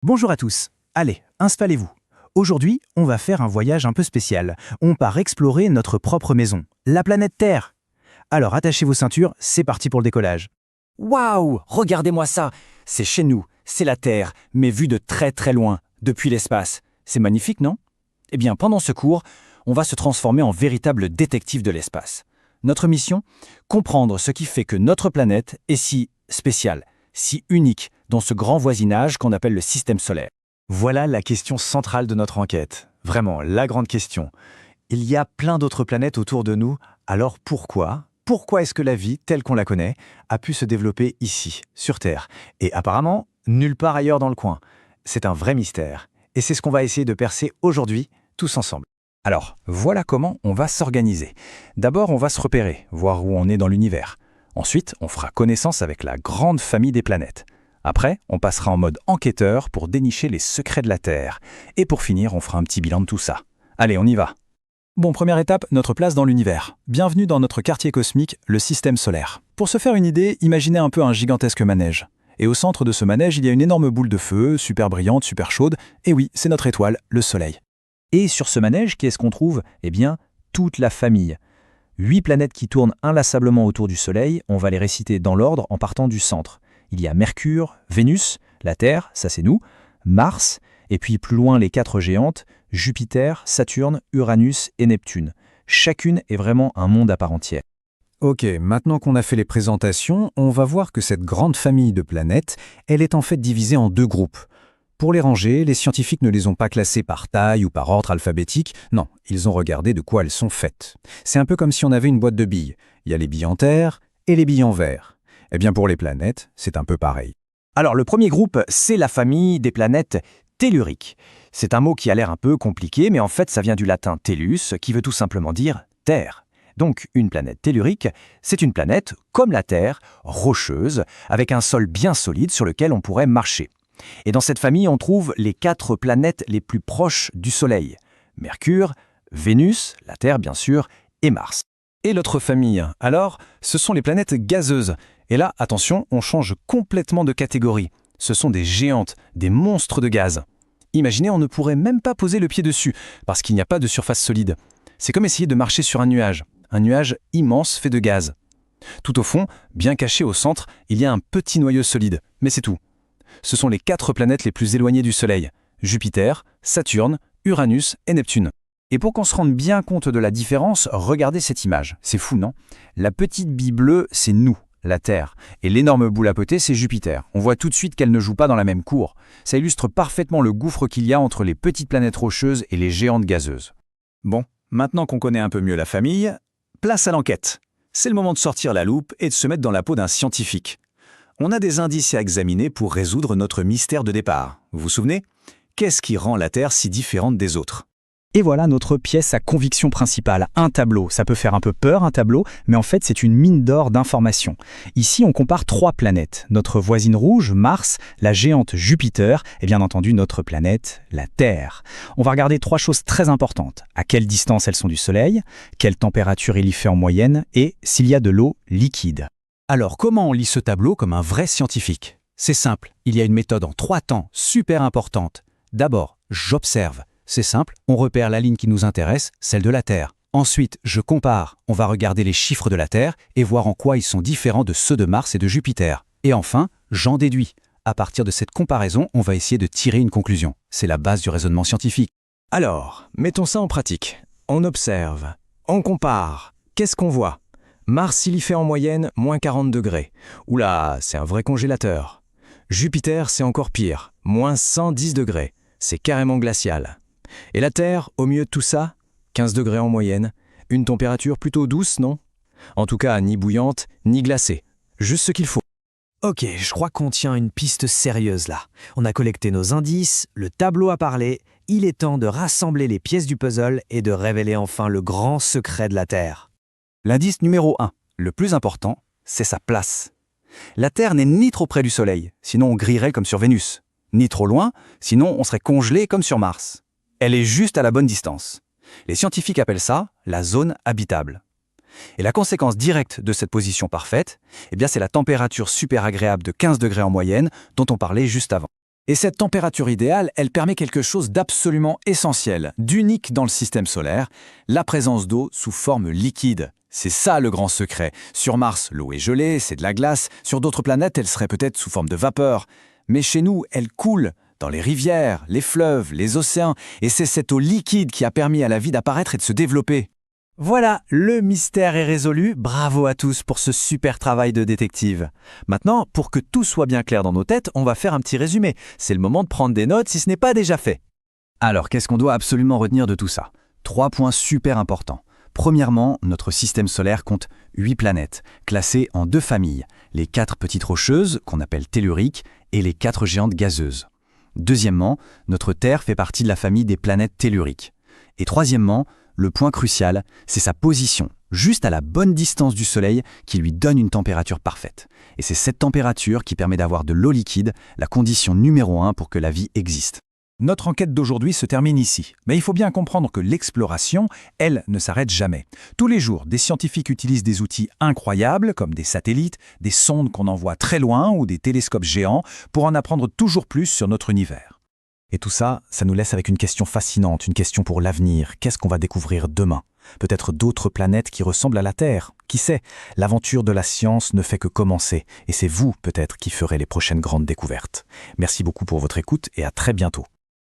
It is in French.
Bonjour à tous. Allez, installez-vous. Aujourd'hui, on va faire un voyage un peu spécial. On part explorer notre propre maison, la planète Terre. Alors attachez vos ceintures, c'est parti pour le décollage. Waouh, regardez-moi ça. C'est chez nous, c'est la Terre, mais vue de très très loin, depuis l'espace. C'est magnifique, non? Eh bien, pendant ce cours, on va se transformer en véritable détective de l'espace. Notre mission? Comprendre ce qui fait que notre planète est si spéciale, si unique dans ce grand voisinage qu'on appelle le système solaire. Voilà la question centrale de notre enquête. Vraiment, la grande question. Il y a plein d'autres planètes autour de nous, alors pourquoi? Pourquoi est-ce que la vie, telle qu'on la connaît, a pu se développer ici, sur Terre, et apparemment nulle part ailleurs dans le coin? C'est un vrai mystère, et c'est ce qu'on va essayer de percer aujourd'hui, tous ensemble. Alors, voilà comment on va s'organiser. D'abord, on va se repérer, voir où on est dans l'univers. Ensuite, on fera connaissance avec la grande famille des planètes. Après, on passera en mode enquêteur pour dénicher les secrets de la Terre. Et pour finir, on fera un petit bilan de tout ça. Allez, on y va. Bon, première étape, notre place dans l'univers. Bienvenue dans notre quartier cosmique, le système solaire. Pour se faire une idée, imaginez un peu un gigantesque manège. Et au centre de ce manège, il y a une énorme boule de feu, super brillante, super chaude. Et oui, c'est notre étoile, le Soleil. Et sur ce manège, qu'est-ce qu'on trouve? Eh bien, toute la famille. 8 planètes qui tournent inlassablement autour du Soleil, on va les réciter dans l'ordre en partant du centre. Il y a Mercure, Vénus, la Terre, ça c'est nous, Mars, et puis plus loin les 4 géantes, Jupiter, Saturne, Uranus et Neptune. Chacune est vraiment un monde à part entière. Ok, maintenant qu'on a fait les présentations, on va voir que cette grande famille de planètes, elle est en fait divisée en 2 groupes. Pour les ranger, les scientifiques ne les ont pas classées par taille ou par ordre alphabétique, non, ils ont regardé de quoi elles sont faites. C'est un peu comme si on avait une boîte de billes. Il y a les billes en terre et les billes en verre. Eh bien pour les planètes, c'est un peu pareil. Alors le premier groupe, c'est la famille des planètes telluriques. C'est un mot qui a l'air un peu compliqué, mais en fait ça vient du latin tellus, qui veut tout simplement dire terre. Donc une planète tellurique, c'est une planète, comme la Terre, rocheuse, avec un sol bien solide sur lequel on pourrait marcher. Et dans cette famille, on trouve les 4 planètes les plus proches du Soleil. Mercure, Vénus, la Terre bien sûr, et Mars. Et l'autre famille, alors, ce sont les planètes gazeuses. Et là, attention, on change complètement de catégorie. Ce sont des géantes, des monstres de gaz. Imaginez, on ne pourrait même pas poser le pied dessus, parce qu'il n'y a pas de surface solide. C'est comme essayer de marcher sur un nuage immense fait de gaz. Tout au fond, bien caché au centre, il y a un petit noyau solide, mais c'est tout. Ce sont les 4 planètes les plus éloignées du Soleil, Jupiter, Saturne, Uranus et Neptune. Et pour qu'on se rende bien compte de la différence, regardez cette image. C'est fou, non? La petite bille bleue, c'est nous, la Terre. Et l'énorme boule à poter, c'est Jupiter. On voit tout de suite qu'elles ne jouent pas dans la même cour. Ça illustre parfaitement le gouffre qu'il y a entre les petites planètes rocheuses et les géantes gazeuses. Bon, maintenant qu'on connaît un peu mieux la famille, place à l'enquête. C'est le moment de sortir la loupe et de se mettre dans la peau d'un scientifique. On a des indices à examiner pour résoudre notre mystère de départ. Vous vous souvenez? Qu'est-ce qui rend la Terre si différente des autres? Et voilà notre pièce à conviction principale, un tableau. Ça peut faire un peu peur, un tableau, mais en fait c'est une mine d'or d'informations. Ici on compare 3 planètes. Notre voisine rouge, Mars, la géante Jupiter, et bien entendu notre planète, la Terre. On va regarder 3 choses très importantes. À quelle distance elles sont du Soleil, quelle température il y fait en moyenne, et s'il y a de l'eau liquide. Alors comment on lit ce tableau comme un vrai scientifique? C'est simple, il y a une méthode en 3 temps super importante. D'abord, j'observe. C'est simple, on repère la ligne qui nous intéresse, celle de la Terre. Ensuite, je compare. On va regarder les chiffres de la Terre et voir en quoi ils sont différents de ceux de Mars et de Jupiter. Et enfin, j'en déduis. À partir de cette comparaison, on va essayer de tirer une conclusion. C'est la base du raisonnement scientifique. Alors, mettons ça en pratique. On observe, on compare. Qu'est-ce qu'on voit? Mars, il y fait en moyenne moins 40 degrés. Oula, c'est un vrai congélateur. Jupiter, c'est encore pire, moins 110 degrés. C'est carrément glacial. Et la Terre, au milieu de tout ça, 15 degrés en moyenne, une température plutôt douce, non? En tout cas, ni bouillante, ni glacée. Juste ce qu'il faut. Ok, je crois qu'on tient une piste sérieuse là. On a collecté nos indices, le tableau a parlé, il est temps de rassembler les pièces du puzzle et de révéler enfin le grand secret de la Terre. L'indice numéro 1, le plus important, c'est sa place. La Terre n'est ni trop près du Soleil, sinon on grillerait comme sur Vénus, ni trop loin, sinon on serait congelé comme sur Mars. Elle est juste à la bonne distance. Les scientifiques appellent ça la zone habitable. Et la conséquence directe de cette position parfaite, eh bien c'est la température super agréable de 15 degrés en moyenne dont on parlait juste avant. Et cette température idéale, elle permet quelque chose d'absolument essentiel, d'unique dans le système solaire, la présence d'eau sous forme liquide. C'est ça le grand secret. Sur Mars, l'eau est gelée, c'est de la glace. Sur d'autres planètes, elle serait peut-être sous forme de vapeur. Mais chez nous, elle coule dans les rivières, les fleuves, les océans. Et c'est cette eau liquide qui a permis à la vie d'apparaître et de se développer. Voilà, le mystère est résolu. Bravo à tous pour ce super travail de détective. Maintenant, pour que tout soit bien clair dans nos têtes, on va faire un petit résumé. C'est le moment de prendre des notes si ce n'est pas déjà fait. Alors, qu'est-ce qu'on doit absolument retenir de tout ça? 3 points super importants. Premièrement, notre système solaire compte 8 planètes, classées en 2 familles, les 4 petites rocheuses, qu'on appelle telluriques, et les 4 géantes gazeuses. Deuxièmement, notre Terre fait partie de la famille des planètes telluriques. Et troisièmement, le point crucial, c'est sa position, juste à la bonne distance du Soleil, qui lui donne une température parfaite. Et c'est cette température qui permet d'avoir de l'eau liquide, la condition numéro 1 pour que la vie existe. Notre enquête d'aujourd'hui se termine ici. Mais il faut bien comprendre que l'exploration, elle, ne s'arrête jamais. Tous les jours, des scientifiques utilisent des outils incroyables, comme des satellites, des sondes qu'on envoie très loin ou des télescopes géants, pour en apprendre toujours plus sur notre univers. Et tout ça, ça nous laisse avec une question fascinante, une question pour l'avenir. Qu'est-ce qu'on va découvrir demain? Peut-être d'autres planètes qui ressemblent à la Terre. Qui sait? L'aventure de la science ne fait que commencer. Et c'est vous, peut-être, qui ferez les prochaines grandes découvertes. Merci beaucoup pour votre écoute et à très bientôt.